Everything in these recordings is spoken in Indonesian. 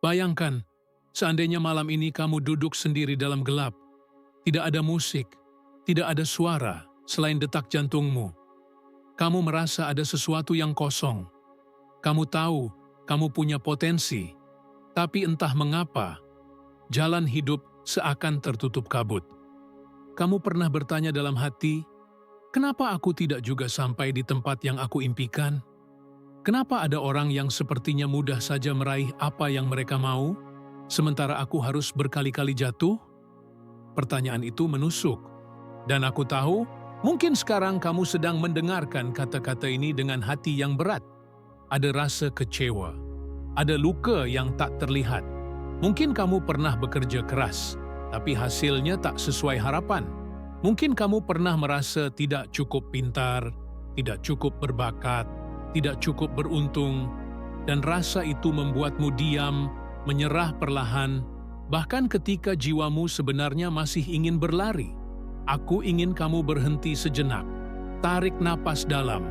Bayangkan, seandainya malam ini kamu duduk sendiri dalam gelap, tidak ada musik, tidak ada suara selain detak jantungmu. Kamu merasa ada sesuatu yang kosong. Kamu tahu kamu punya potensi, tapi entah mengapa, jalan hidup seakan tertutup kabut. Kamu pernah bertanya dalam hati, kenapa aku tidak juga sampai di tempat yang aku impikan? Kenapa ada orang yang sepertinya mudah saja meraih apa yang mereka mau, sementara aku harus berkali-kali jatuh? Pertanyaan itu menusuk, dan aku tahu mungkin sekarang kamu sedang mendengarkan kata-kata ini dengan hati yang berat. Ada rasa kecewa, ada luka yang tak terlihat. Mungkin kamu pernah bekerja keras, tapi hasilnya tak sesuai harapan. Mungkin kamu pernah merasa tidak cukup pintar, tidak cukup berbakat, tidak cukup beruntung, dan rasa itu membuatmu diam, menyerah perlahan, bahkan ketika jiwamu sebenarnya masih ingin berlari. Aku ingin kamu berhenti sejenak, tarik napas dalam,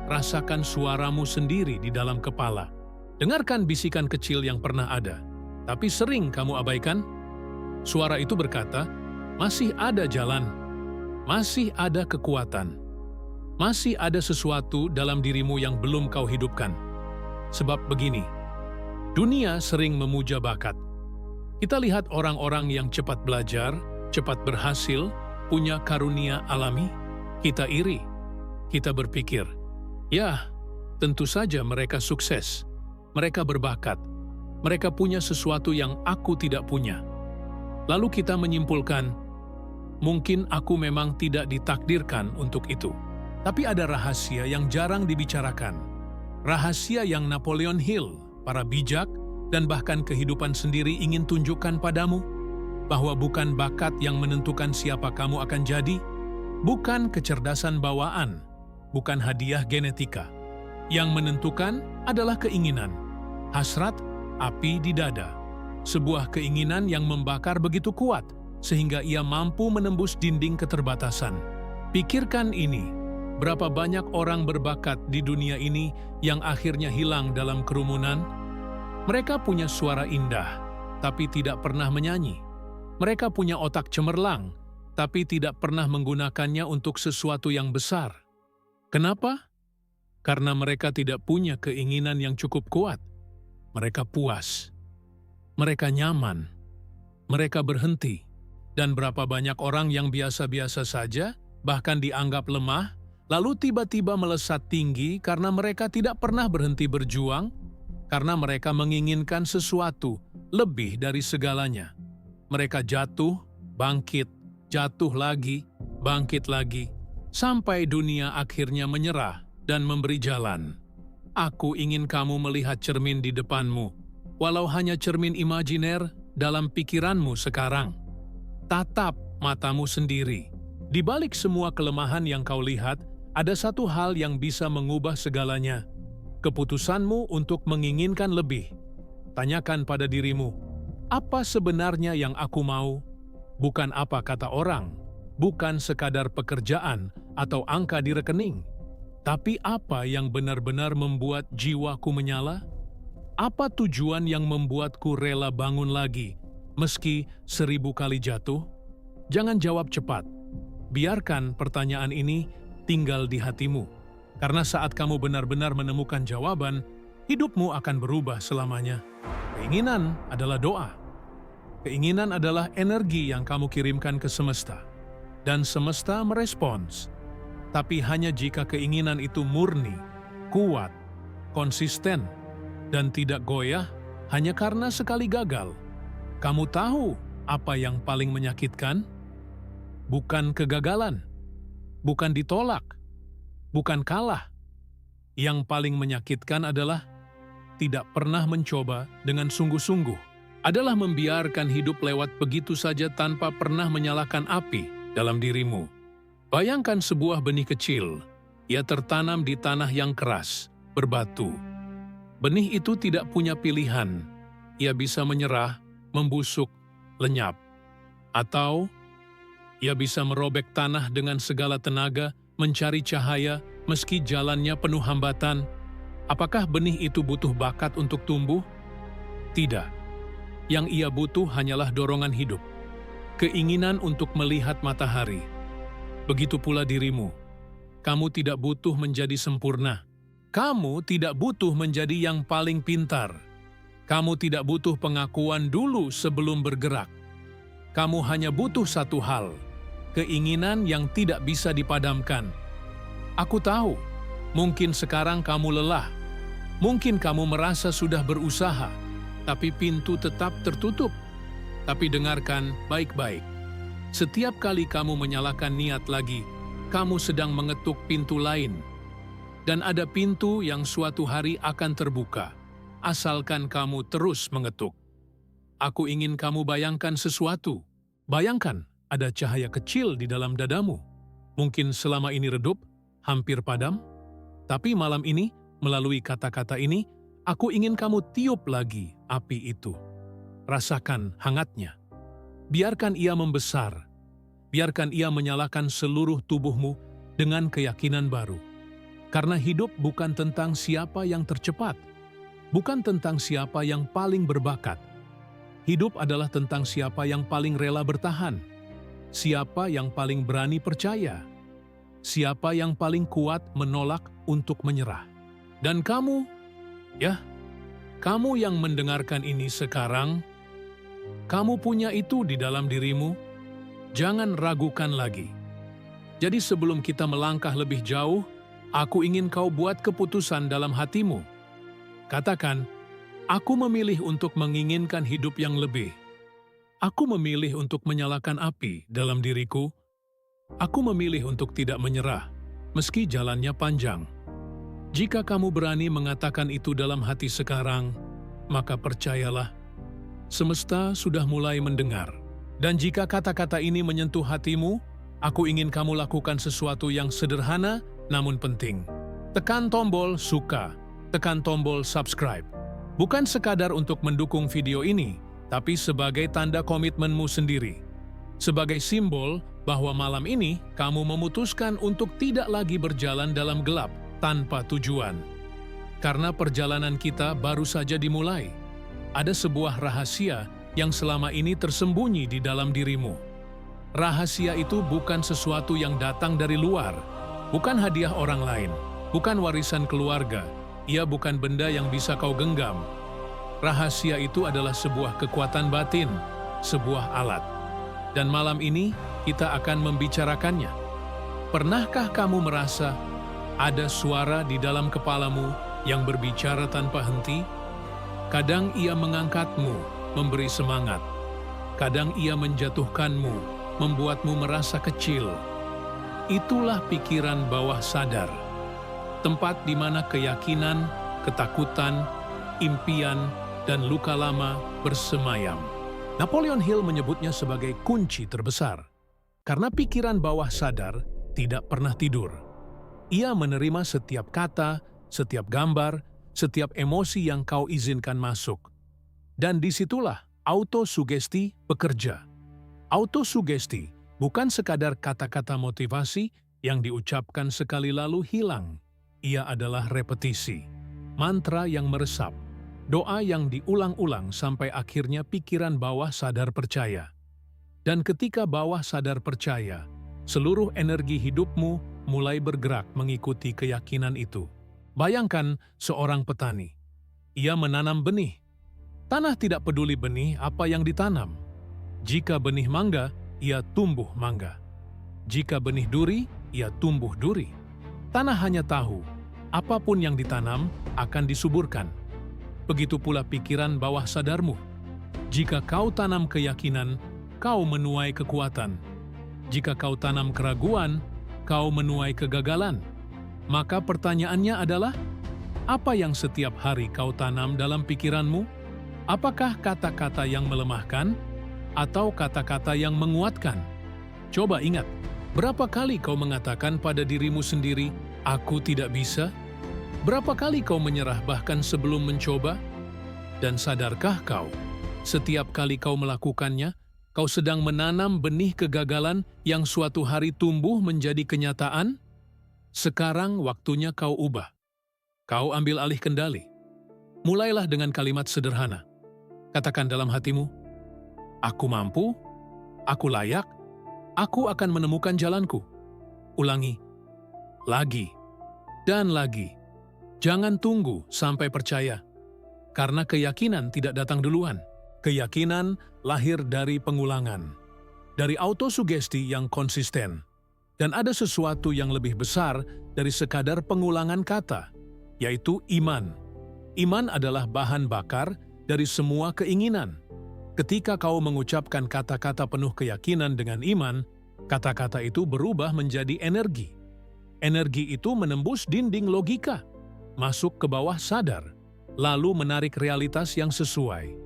rasakan suaramu sendiri di dalam kepala. Dengarkan bisikan kecil yang pernah ada, tapi sering kamu abaikan. Suara itu berkata, masih ada jalan, masih ada kekuatan, masih ada sesuatu dalam dirimu yang belum kau hidupkan. Sebab begini, dunia sering memuja bakat. Kita lihat orang-orang yang cepat belajar, cepat berhasil, punya karunia alami. Kita iri, kita berpikir, ya, tentu saja mereka sukses, mereka berbakat, mereka punya sesuatu yang aku tidak punya. Lalu kita menyimpulkan, mungkin aku memang tidak ditakdirkan untuk itu. Tapi ada rahasia yang jarang dibicarakan. Rahasia yang Napoleon Hill, para bijak, dan bahkan kehidupan sendiri ingin tunjukkan padamu, bahwa bukan bakat yang menentukan siapa kamu akan jadi, bukan kecerdasan bawaan, bukan hadiah genetika. Yang menentukan adalah keinginan, hasrat, api di dada. Sebuah keinginan yang membakar begitu kuat, sehingga ia mampu menembus dinding keterbatasan. Pikirkan ini, berapa banyak orang berbakat di dunia ini yang akhirnya hilang dalam kerumunan? Mereka punya suara indah, tapi tidak pernah menyanyi. Mereka punya otak cemerlang, tapi tidak pernah menggunakannya untuk sesuatu yang besar. Kenapa? Karena mereka tidak punya keinginan yang cukup kuat. Mereka puas. Mereka nyaman. Mereka berhenti. Dan berapa banyak orang yang biasa-biasa saja, bahkan dianggap lemah, lalu tiba-tiba melesat tinggi karena mereka tidak pernah berhenti berjuang, karena mereka menginginkan sesuatu lebih dari segalanya. Mereka jatuh, bangkit, jatuh lagi, bangkit lagi, sampai dunia akhirnya menyerah dan memberi jalan. Aku ingin kamu melihat cermin di depanmu, walau hanya cermin imajiner dalam pikiranmu sekarang. Tatap matamu sendiri. Di balik semua kelemahan yang kau lihat, ada satu hal yang bisa mengubah segalanya. Keputusanmu untuk menginginkan lebih. Tanyakan pada dirimu, apa sebenarnya yang aku mau? Bukan apa kata orang, bukan sekadar pekerjaan atau angka di rekening, tapi apa yang benar-benar membuat jiwaku menyala? Apa tujuan yang membuatku rela bangun lagi, meski 1000 kali jatuh? Jangan jawab cepat. Biarkan pertanyaan ini tinggal di hatimu. Karena saat kamu benar-benar menemukan jawaban, hidupmu akan berubah selamanya. Keinginan adalah doa. Keinginan adalah energi yang kamu kirimkan ke semesta. Dan semesta merespons. Tapi hanya jika keinginan itu murni, kuat, konsisten, dan tidak goyah hanya karena sekali gagal. Kamu tahu apa yang paling menyakitkan? Bukan kegagalan, bukan ditolak, bukan kalah. Yang paling menyakitkan adalah tidak pernah mencoba dengan sungguh-sungguh. Adalah membiarkan hidup lewat begitu saja tanpa pernah menyalakan api dalam dirimu. Bayangkan sebuah benih kecil, ia tertanam di tanah yang keras, berbatu. Benih itu tidak punya pilihan, ia bisa menyerah, membusuk, lenyap. Atau ia bisa merobek tanah dengan segala tenaga, mencari cahaya meski jalannya penuh hambatan. Apakah benih itu butuh bakat untuk tumbuh? Tidak. Yang ia butuh hanyalah dorongan hidup, keinginan untuk melihat matahari. Begitu pula dirimu. Kamu tidak butuh menjadi sempurna. Kamu tidak butuh menjadi yang paling pintar. Kamu tidak butuh pengakuan dulu sebelum bergerak. Kamu hanya butuh satu hal, keinginan yang tidak bisa dipadamkan. Aku tahu, mungkin sekarang kamu lelah. Mungkin kamu merasa sudah berusaha, tapi pintu tetap tertutup. Tapi dengarkan baik-baik. Setiap kali kamu menyalakan niat lagi, kamu sedang mengetuk pintu lain. Dan ada pintu yang suatu hari akan terbuka, asalkan kamu terus mengetuk. Aku ingin kamu bayangkan sesuatu. Bayangkan ada cahaya kecil di dalam dadamu. Mungkin selama ini redup, hampir padam. Tapi malam ini, melalui kata-kata ini, aku ingin kamu tiup lagi api itu. Rasakan hangatnya. Biarkan ia membesar. Biarkan ia menyalakan seluruh tubuhmu dengan keyakinan baru. Karena hidup bukan tentang siapa yang tercepat, bukan tentang siapa yang paling berbakat. Hidup adalah tentang siapa yang paling rela bertahan, siapa yang paling berani percaya, siapa yang paling kuat menolak untuk menyerah. Dan kamu, kamu yang mendengarkan ini sekarang, kamu punya itu di dalam dirimu, jangan ragukan lagi. Jadi sebelum kita melangkah lebih jauh, aku ingin kau buat keputusan dalam hatimu. Katakan, aku memilih untuk menginginkan hidup yang lebih. Aku memilih untuk menyalakan api dalam diriku. Aku memilih untuk tidak menyerah, meski jalannya panjang. Jika kamu berani mengatakan itu dalam hati sekarang, maka percayalah, semesta sudah mulai mendengar. Dan jika kata-kata ini menyentuh hatimu, aku ingin kamu lakukan sesuatu yang sederhana namun penting. Tekan tombol suka, tekan tombol subscribe. Bukan sekadar untuk mendukung video ini, tapi sebagai tanda komitmenmu sendiri. Sebagai simbol bahwa malam ini kamu memutuskan untuk tidak lagi berjalan dalam gelap tanpa tujuan. Karena perjalanan kita baru saja dimulai. Ada sebuah rahasia yang selama ini tersembunyi di dalam dirimu. Rahasia itu bukan sesuatu yang datang dari luar, bukan hadiah orang lain, bukan warisan keluarga, ia bukan benda yang bisa kau genggam. Rahasia itu adalah sebuah kekuatan batin, sebuah alat. Dan malam ini kita akan membicarakannya. Pernahkah kamu merasa ada suara di dalam kepalamu yang berbicara tanpa henti? Kadang ia mengangkatmu, memberi semangat. Kadang ia menjatuhkanmu, membuatmu merasa kecil. Itulah pikiran bawah sadar. Tempat di mana keyakinan, ketakutan, impian, dan luka lama bersemayam. Napoleon Hill menyebutnya sebagai kunci terbesar. Karena pikiran bawah sadar tidak pernah tidur. Ia menerima setiap kata, setiap gambar, setiap emosi yang kau izinkan masuk. Dan disitulah autosugesti bekerja. Autosugesti bukan sekadar kata-kata motivasi yang diucapkan sekali lalu hilang. Ia adalah repetisi, mantra yang meresap, doa yang diulang-ulang sampai akhirnya pikiran bawah sadar percaya. Dan ketika bawah sadar percaya, seluruh energi hidupmu mulai bergerak mengikuti keyakinan itu. Bayangkan seorang petani. Ia menanam benih. Tanah tidak peduli benih apa yang ditanam. Jika benih mangga, ia tumbuh mangga. Jika benih duri, ia tumbuh duri. Tanah hanya tahu, apapun yang ditanam akan disuburkan. Begitu pula pikiran bawah sadarmu. Jika kau tanam keyakinan, kau menuai kekuatan. Jika kau tanam keraguan, kau menuai kegagalan. Maka pertanyaannya adalah, apa yang setiap hari kau tanam dalam pikiranmu? Apakah kata-kata yang melemahkan atau kata-kata yang menguatkan? Coba ingat, berapa kali kau mengatakan pada dirimu sendiri, "Aku tidak bisa"? Berapa kali kau menyerah bahkan sebelum mencoba? Dan sadarkah kau, setiap kali kau melakukannya, kau sedang menanam benih kegagalan yang suatu hari tumbuh menjadi kenyataan? Sekarang waktunya kau ubah. Kau ambil alih kendali. Mulailah dengan kalimat sederhana. Katakan dalam hatimu, aku mampu, aku layak, aku akan menemukan jalanku. Ulangi, lagi, dan lagi. Jangan tunggu sampai percaya, karena keyakinan tidak datang duluan. Keyakinan lahir dari pengulangan, dari autosugesti yang konsisten. Dan ada sesuatu yang lebih besar dari sekadar pengulangan kata, yaitu iman. Iman adalah bahan bakar dari semua keinginan. Ketika kau mengucapkan kata-kata penuh keyakinan dengan iman, kata-kata itu berubah menjadi energi. Energi itu menembus dinding logika, masuk ke bawah sadar, lalu menarik realitas yang sesuai.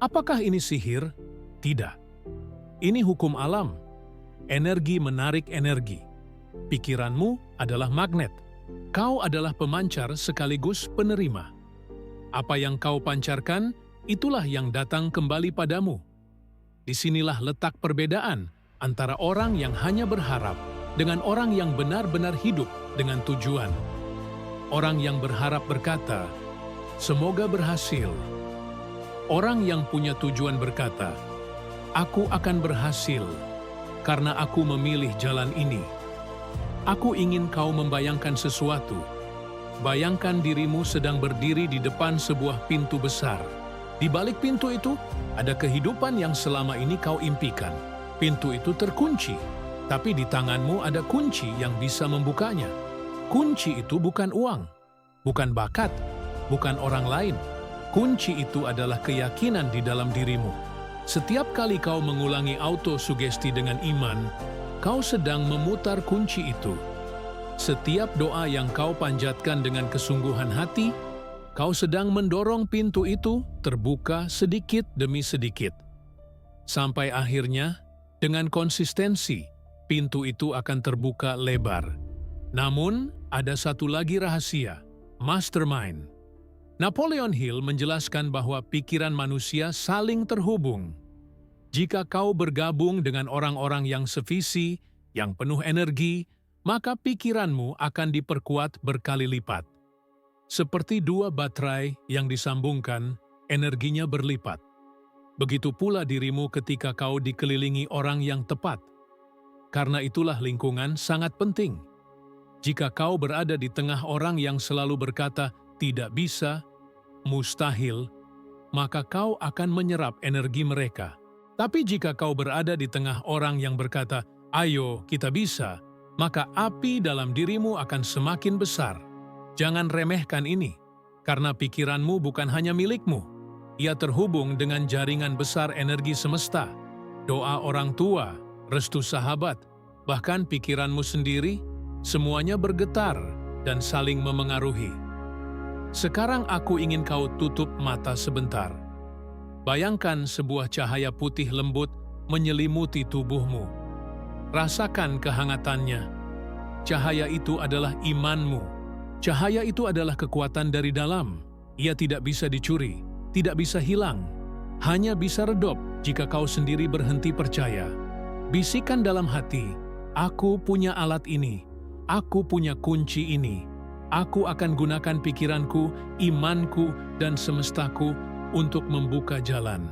Apakah ini sihir? Tidak. Ini hukum alam. Energi menarik energi. Pikiranmu adalah magnet. Kau adalah pemancar sekaligus penerima. Apa yang kau pancarkan, itulah yang datang kembali padamu. Disinilah letak perbedaan antara orang yang hanya berharap dengan orang yang benar-benar hidup dengan tujuan. Orang yang berharap berkata, "Semoga berhasil." Orang yang punya tujuan berkata, "Aku akan berhasil karena aku memilih jalan ini." Aku ingin kau membayangkan sesuatu. Bayangkan dirimu sedang berdiri di depan sebuah pintu besar. Di balik pintu itu, ada kehidupan yang selama ini kau impikan. Pintu itu terkunci, tapi di tanganmu ada kunci yang bisa membukanya. Kunci itu bukan uang, bukan bakat, bukan orang lain. Kunci itu adalah keyakinan di dalam dirimu. Setiap kali kau mengulangi autosugesti dengan iman, kau sedang memutar kunci itu. Setiap doa yang kau panjatkan dengan kesungguhan hati, kau sedang mendorong pintu itu terbuka sedikit demi sedikit. Sampai akhirnya, dengan konsistensi, pintu itu akan terbuka lebar. Namun, ada satu lagi rahasia, mastermind. Napoleon Hill menjelaskan bahwa pikiran manusia saling terhubung. Jika kau bergabung dengan orang-orang yang sevisi, yang penuh energi, maka pikiranmu akan diperkuat berkali lipat. Seperti dua baterai yang disambungkan, energinya berlipat. Begitu pula dirimu ketika kau dikelilingi orang yang tepat. Karena itulah lingkungan sangat penting. Jika kau berada di tengah orang yang selalu berkata, "Tidak bisa," "mustahil," maka kau akan menyerap energi mereka. Tapi jika kau berada di tengah orang yang berkata, "Ayo, kita bisa," maka api dalam dirimu akan semakin besar. Jangan remehkan ini, karena pikiranmu bukan hanya milikmu. Ia terhubung dengan jaringan besar energi semesta, doa orang tua, restu sahabat, bahkan pikiranmu sendiri, semuanya bergetar dan saling memengaruhi. Sekarang aku ingin kau tutup mata sebentar. Bayangkan sebuah cahaya putih lembut menyelimuti tubuhmu. Rasakan kehangatannya. Cahaya itu adalah imanmu. Cahaya itu adalah kekuatan dari dalam. Ia tidak bisa dicuri, tidak bisa hilang. Hanya bisa redup jika kau sendiri berhenti percaya. Bisikan dalam hati, "Aku punya alat ini. Aku punya kunci ini. Aku akan gunakan pikiranku, imanku, dan semestaku untuk membuka jalan."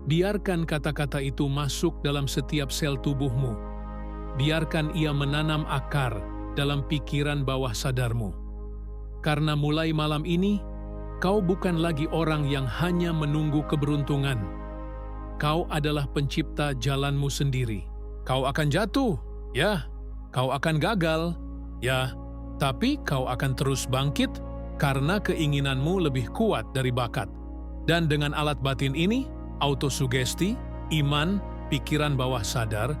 Biarkan kata-kata itu masuk dalam setiap sel tubuhmu. Biarkan ia menanam akar dalam pikiran bawah sadarmu. Karena mulai malam ini, kau bukan lagi orang yang hanya menunggu keberuntungan. Kau adalah pencipta jalanmu sendiri. Kau akan jatuh, ya. Kau akan gagal, ya. Tapi kau akan terus bangkit karena keinginanmu lebih kuat dari bakat. Dan dengan alat batin ini, autosugesti, iman, pikiran bawah sadar,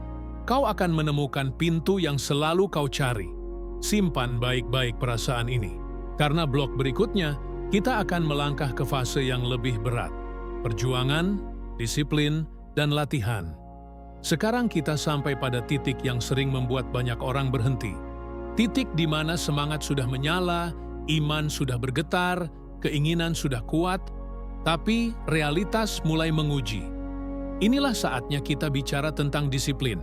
kau akan menemukan pintu yang selalu kau cari. Simpan baik-baik perasaan ini. Karena blok berikutnya, kita akan melangkah ke fase yang lebih berat. Perjuangan, disiplin, dan latihan. Sekarang kita sampai pada titik yang sering membuat banyak orang berhenti. Titik di mana semangat sudah menyala, iman sudah bergetar, keinginan sudah kuat, tapi realitas mulai menguji. Inilah saatnya kita bicara tentang disiplin,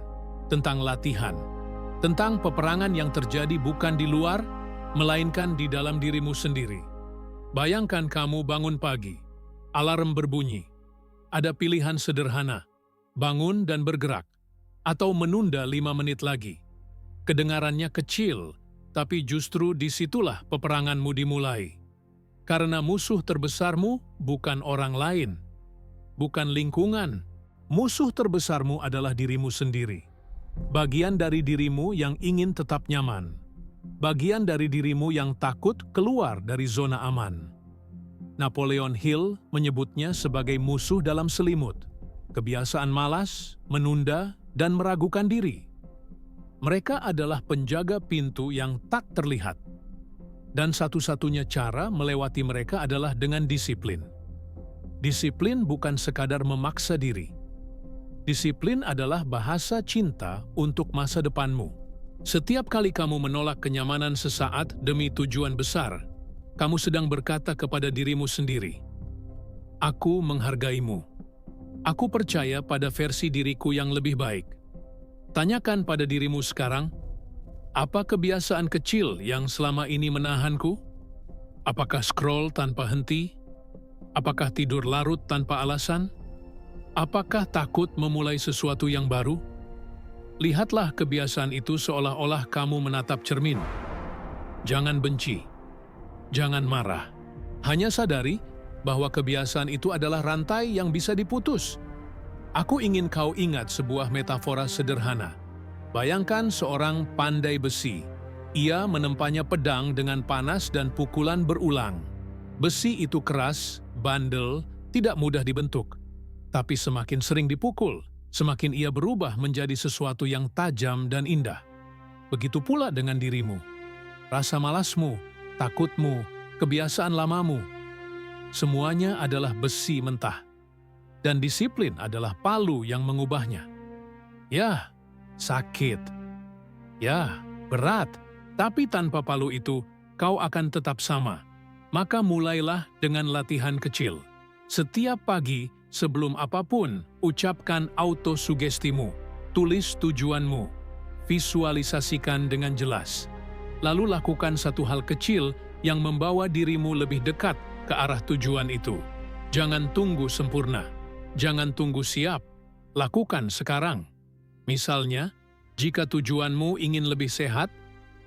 tentang latihan, tentang peperangan yang terjadi bukan di luar, melainkan di dalam dirimu sendiri. Bayangkan kamu bangun pagi, Alarm berbunyi. Ada pilihan sederhana, bangun dan bergerak, atau menunda 5 menit lagi. Kedengarannya kecil, tapi justru disitulah peperanganmu dimulai. Karena musuh terbesarmu bukan orang lain, bukan lingkungan. Musuh terbesarmu adalah dirimu sendiri. Bagian dari dirimu yang ingin tetap nyaman. Bagian dari dirimu yang takut keluar dari zona aman. Napoleon Hill menyebutnya sebagai musuh dalam selimut. Kebiasaan malas, menunda, dan meragukan diri. Mereka adalah penjaga pintu yang tak terlihat. Dan satu-satunya cara melewati mereka adalah dengan disiplin. Disiplin bukan sekadar memaksa diri. Disiplin adalah bahasa cinta untuk masa depanmu. Setiap kali kamu menolak kenyamanan sesaat demi tujuan besar, kamu sedang berkata kepada dirimu sendiri, "Aku menghargaimu. Aku percaya pada versi diriku yang lebih baik." Tanyakan pada dirimu sekarang, apa kebiasaan kecil yang selama ini menahanku? Apakah scroll tanpa henti? Apakah tidur larut tanpa alasan? Apakah takut memulai sesuatu yang baru? Lihatlah kebiasaan itu seolah-olah kamu menatap cermin. Jangan benci. Jangan marah. Hanya sadari bahwa kebiasaan itu adalah rantai yang bisa diputus. Aku ingin kau ingat sebuah metafora sederhana. Bayangkan seorang pandai besi. Ia menempanya pedang dengan panas dan pukulan berulang. Besi itu keras, bandel, tidak mudah dibentuk. Tapi semakin sering dipukul, semakin ia berubah menjadi sesuatu yang tajam dan indah. Begitu pula dengan dirimu. Rasa malasmu, takutmu, kebiasaan lamamu, semuanya adalah besi mentah. Dan disiplin adalah palu yang mengubahnya. Ya, sakit. Ya, berat. Tapi tanpa palu itu, kau akan tetap sama. Maka mulailah dengan latihan kecil. Setiap pagi, sebelum apapun, ucapkan autosugestimu. Tulis tujuanmu. Visualisasikan dengan jelas. Lalu lakukan satu hal kecil yang membawa dirimu lebih dekat ke arah tujuan itu. Jangan tunggu sempurna. Jangan tunggu siap. Lakukan sekarang. Misalnya, jika tujuanmu ingin lebih sehat,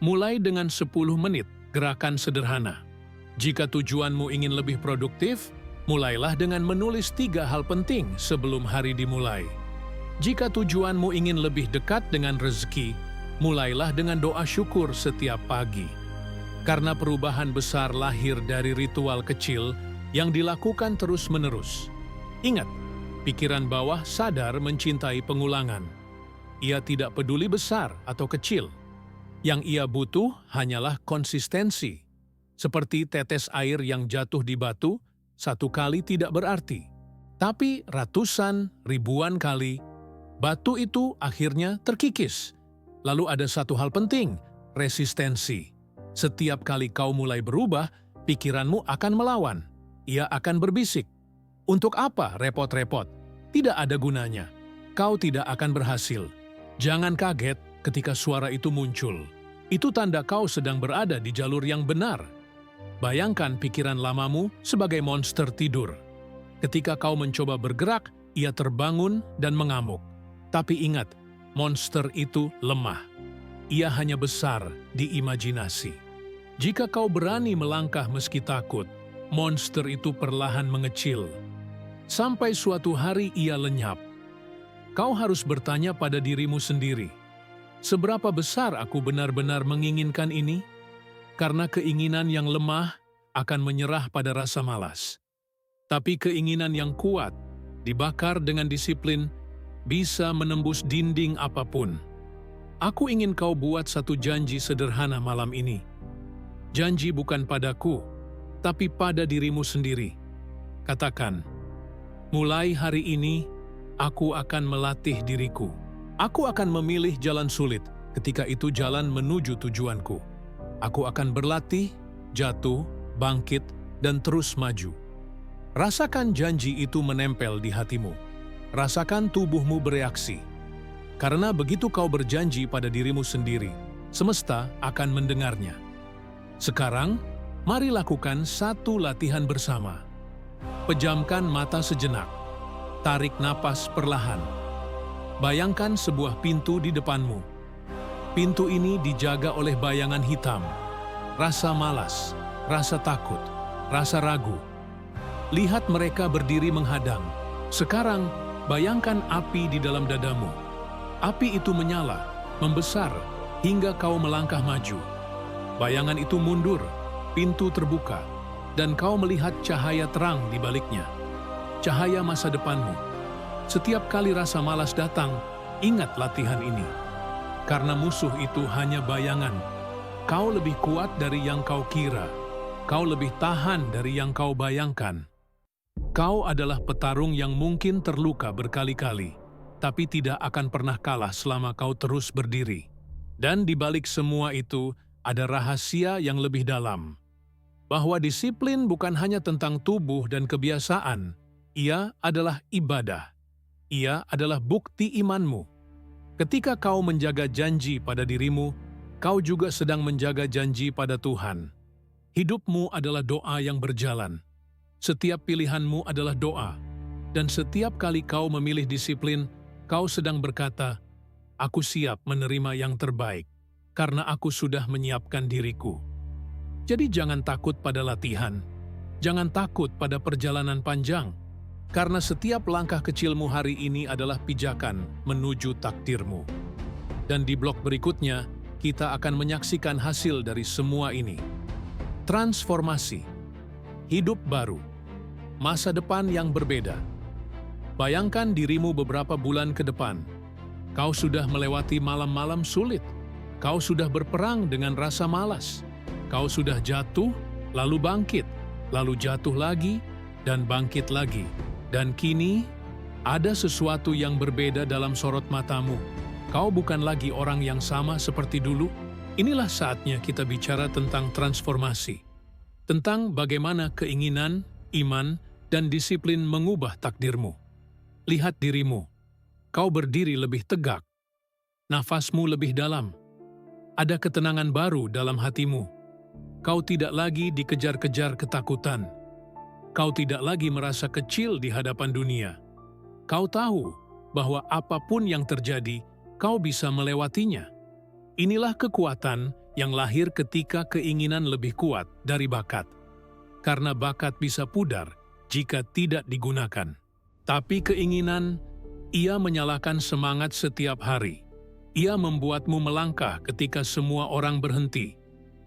mulai dengan 10 menit gerakan sederhana. Jika tujuanmu ingin lebih produktif, mulailah dengan menulis 3 hal penting sebelum hari dimulai. Jika tujuanmu ingin lebih dekat dengan rezeki, mulailah dengan doa syukur setiap pagi. Karena perubahan besar lahir dari ritual kecil yang dilakukan terus-menerus. Ingat, pikiran bawah sadar mencintai pengulangan. Ia tidak peduli besar atau kecil. Yang ia butuh hanyalah konsistensi. Seperti tetes air yang jatuh di batu, satu kali tidak berarti. Tapi ratusan, ribuan kali, batu itu akhirnya terkikis. Lalu ada satu hal penting, resistensi. Setiap kali kau mulai berubah, pikiranmu akan melawan. Ia akan berbisik. Untuk apa repot-repot? Tidak ada gunanya. Kau tidak akan berhasil. Jangan kaget ketika suara itu muncul. Itu tanda kau sedang berada di jalur yang benar. Bayangkan pikiran lamamu sebagai monster tidur. Ketika kau mencoba bergerak, ia terbangun dan mengamuk. Tapi ingat, monster itu lemah. Ia hanya besar di imajinasi. Jika kau berani melangkah meski takut, monster itu perlahan mengecil. Sampai suatu hari ia lenyap. Kau harus bertanya pada dirimu sendiri, seberapa besar aku benar-benar menginginkan ini? Karena keinginan yang lemah akan menyerah pada rasa malas. Tapi keinginan yang kuat, dibakar dengan disiplin, bisa menembus dinding apapun. Aku ingin kau buat satu janji sederhana malam ini. Janji bukan padaku, tapi pada dirimu sendiri. Katakan, mulai hari ini, aku akan melatih diriku. Aku akan memilih jalan sulit ketika itu jalan menuju tujuanku. Aku akan berlatih, jatuh, bangkit, dan terus maju. Rasakan janji itu menempel di hatimu. Rasakan tubuhmu bereaksi. Karena begitu kau berjanji pada dirimu sendiri, semesta akan mendengarnya. Sekarang, mari lakukan satu latihan bersama. Pejamkan mata sejenak. Tarik napas perlahan. Bayangkan sebuah pintu di depanmu. Pintu ini dijaga oleh bayangan hitam. Rasa malas, rasa takut, rasa ragu. Lihat mereka berdiri menghadang. Sekarang, bayangkan api di dalam dadamu. Api itu menyala, membesar, hingga kau melangkah maju. Bayangan itu mundur, pintu terbuka, dan kau melihat cahaya terang di baliknya. Cahaya masa depanmu. Setiap kali rasa malas datang, ingat latihan ini. Karena musuh itu hanya bayangan. Kau lebih kuat dari yang kau kira. Kau lebih tahan dari yang kau bayangkan. Kau adalah petarung yang mungkin terluka berkali-kali, tapi tidak akan pernah kalah selama kau terus berdiri. Dan di balik semua itu, ada rahasia yang lebih dalam. Bahwa disiplin bukan hanya tentang tubuh dan kebiasaan, ia adalah ibadah. Ia adalah bukti imanmu. Ketika kau menjaga janji pada dirimu, kau juga sedang menjaga janji pada Tuhan. Hidupmu adalah doa yang berjalan. Setiap pilihanmu adalah doa. Dan setiap kali kau memilih disiplin, kau sedang berkata, "Aku siap menerima yang terbaik, karena aku sudah menyiapkan diriku." Jadi jangan takut pada latihan. Jangan takut pada perjalanan panjang. Karena setiap langkah kecilmu hari ini adalah pijakan menuju takdirmu. Dan di blok berikutnya, kita akan menyaksikan hasil dari semua ini. Transformasi. Hidup baru. Masa depan yang berbeda. Bayangkan dirimu beberapa bulan ke depan. Kau sudah melewati malam-malam sulit. Kau sudah berperang dengan rasa malas. Kau sudah jatuh, lalu bangkit, lalu jatuh lagi, dan bangkit lagi. Dan kini, ada sesuatu yang berbeda dalam sorot matamu. Kau bukan lagi orang yang sama seperti dulu. Inilah saatnya kita bicara tentang transformasi. Tentang bagaimana keinginan, iman, dan disiplin mengubah takdirmu. Lihat dirimu. Kau berdiri lebih tegak. Nafasmu lebih dalam. Ada ketenangan baru dalam hatimu. Kau tidak lagi dikejar-kejar ketakutan. Kau tidak lagi merasa kecil di hadapan dunia. Kau tahu bahwa apapun yang terjadi, kau bisa melewatinya. Inilah kekuatan yang lahir ketika keinginan lebih kuat dari bakat. Karena bakat bisa pudar jika tidak digunakan. Tapi keinginan, ia menyalakan semangat setiap hari. Ia membuatmu melangkah ketika semua orang berhenti.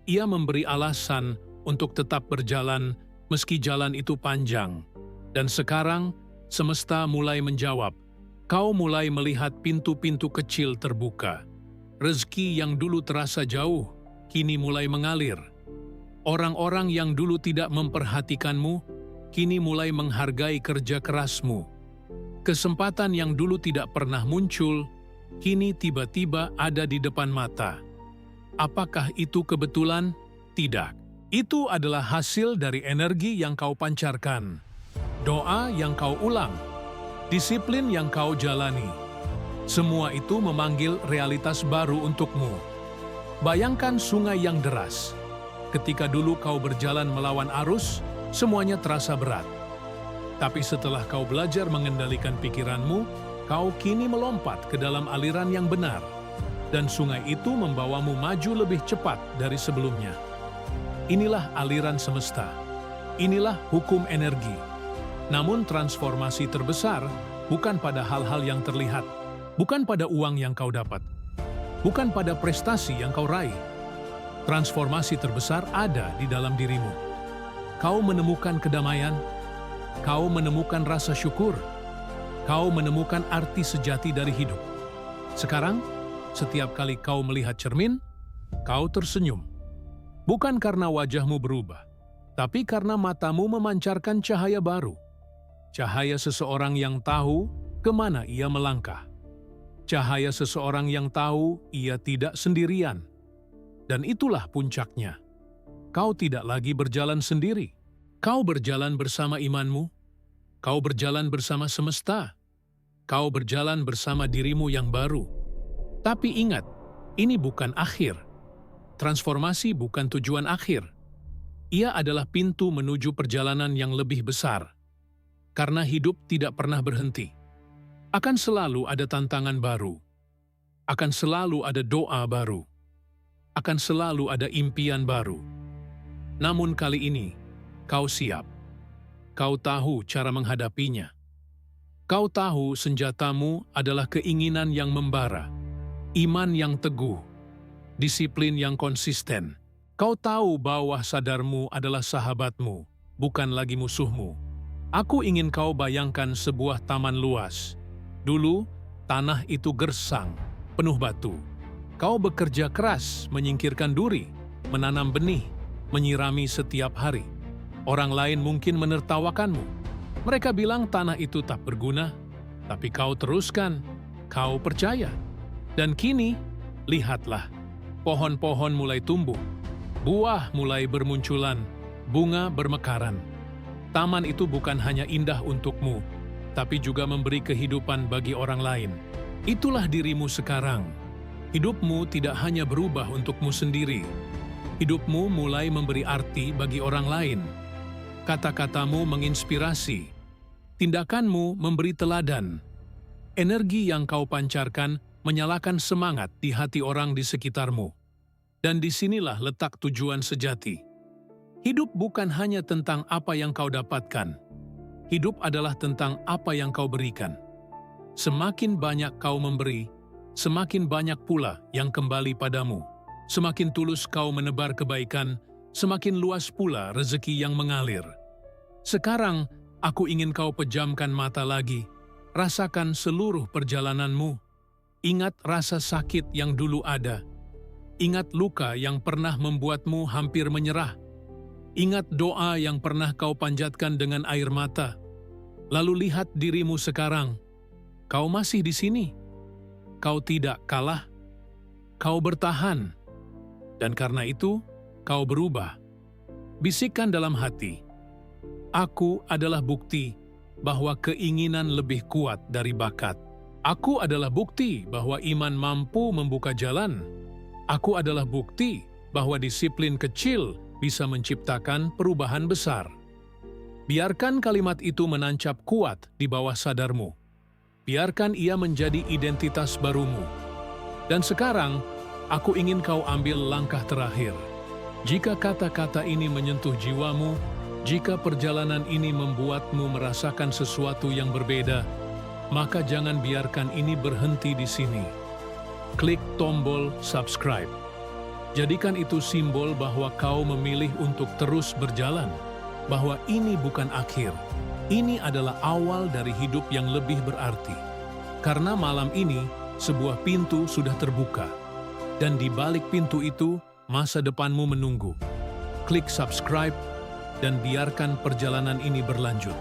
Ia memberi alasan untuk tetap berjalan meski jalan itu panjang. Dan sekarang, semesta mulai menjawab. Kau mulai melihat pintu-pintu kecil terbuka. Rezeki yang dulu terasa jauh, kini mulai mengalir. Orang-orang yang dulu tidak memperhatikanmu, kini mulai menghargai kerja kerasmu. Kesempatan yang dulu tidak pernah muncul, kini tiba-tiba ada di depan mata. Apakah itu kebetulan? Tidak. Itu adalah hasil dari energi yang kau pancarkan, doa yang kau ulang, disiplin yang kau jalani. Semua itu memanggil realitas baru untukmu. Bayangkan sungai yang deras. Ketika dulu kau berjalan melawan arus, semuanya terasa berat. Tapi setelah kau belajar mengendalikan pikiranmu, kau kini melompat ke dalam aliran yang benar. Dan sungai itu membawamu maju lebih cepat dari sebelumnya. Inilah aliran semesta. Inilah hukum energi. Namun transformasi terbesar bukan pada hal-hal yang terlihat, bukan pada uang yang kau dapat, bukan pada prestasi yang kau raih. Transformasi terbesar ada di dalam dirimu. Kau menemukan kedamaian, kau menemukan rasa syukur, kau menemukan arti sejati dari hidup. Sekarang, setiap kali kau melihat cermin, kau tersenyum. Bukan karena wajahmu berubah, tapi karena matamu memancarkan cahaya baru. Cahaya seseorang yang tahu kemana ia melangkah. Cahaya seseorang yang tahu ia tidak sendirian. Dan itulah puncaknya. Kau tidak lagi berjalan sendiri. Kau berjalan bersama imanmu. Kau berjalan bersama semesta. Kau berjalan bersama dirimu yang baru. Tapi ingat, ini bukan akhir. Transformasi bukan tujuan akhir. Ia adalah pintu menuju perjalanan yang lebih besar. Karena hidup tidak pernah berhenti. Akan selalu ada tantangan baru. Akan selalu ada doa baru. Akan selalu ada impian baru. Namun kali ini, kau siap. Kau tahu cara menghadapinya. Kau tahu senjatamu adalah keinginan yang membara, iman yang teguh, disiplin yang konsisten. Kau tahu bawah sadarmu adalah sahabatmu, bukan lagi musuhmu. Aku ingin kau bayangkan sebuah taman luas. Dulu, tanah itu gersang, penuh batu. Kau bekerja keras menyingkirkan duri, menanam benih, menyirami setiap hari. Orang lain mungkin menertawakanmu. Mereka bilang tanah itu tak berguna, tapi kau teruskan, kau percaya. Dan kini, lihatlah, pohon-pohon mulai tumbuh, buah mulai bermunculan, bunga bermekaran. Taman itu bukan hanya indah untukmu, tapi juga memberi kehidupan bagi orang lain. Itulah dirimu sekarang. Hidupmu tidak hanya berubah untukmu sendiri. Hidupmu mulai memberi arti bagi orang lain. Kata-katamu menginspirasi. Tindakanmu memberi teladan. Energi yang kau pancarkan menyalakan semangat di hati orang di sekitarmu. Dan disinilah letak tujuan sejati. Hidup bukan hanya tentang apa yang kau dapatkan. Hidup adalah tentang apa yang kau berikan. Semakin banyak kau memberi, semakin banyak pula yang kembali padamu. Semakin tulus kau menebar kebaikan, semakin luas pula rezeki yang mengalir. Sekarang, aku ingin kau pejamkan mata lagi. Rasakan seluruh perjalananmu. Ingat rasa sakit yang dulu ada. Ingat luka yang pernah membuatmu hampir menyerah. Ingat doa yang pernah kau panjatkan dengan air mata. Lalu lihat dirimu sekarang. Kau masih di sini. Kau tidak kalah. Kau bertahan. Dan karena itu, kau berubah. Bisikan dalam hati. Aku adalah bukti bahwa keinginan lebih kuat dari bakat. Aku adalah bukti bahwa iman mampu membuka jalan. Aku adalah bukti bahwa disiplin kecil bisa menciptakan perubahan besar. Biarkan kalimat itu menancap kuat di bawah sadarmu. Biarkan ia menjadi identitas barumu. Dan sekarang, aku ingin kau ambil langkah terakhir. Jika kata-kata ini menyentuh jiwamu, jika perjalanan ini membuatmu merasakan sesuatu yang berbeda, maka jangan biarkan ini berhenti di sini. Klik tombol subscribe. Jadikan itu simbol bahwa kau memilih untuk terus berjalan, bahwa ini bukan akhir. Ini adalah awal dari hidup yang lebih berarti. Karena malam ini, sebuah pintu sudah terbuka. Dan di balik pintu itu, masa depanmu menunggu. Klik subscribe dan biarkan perjalanan ini berlanjut.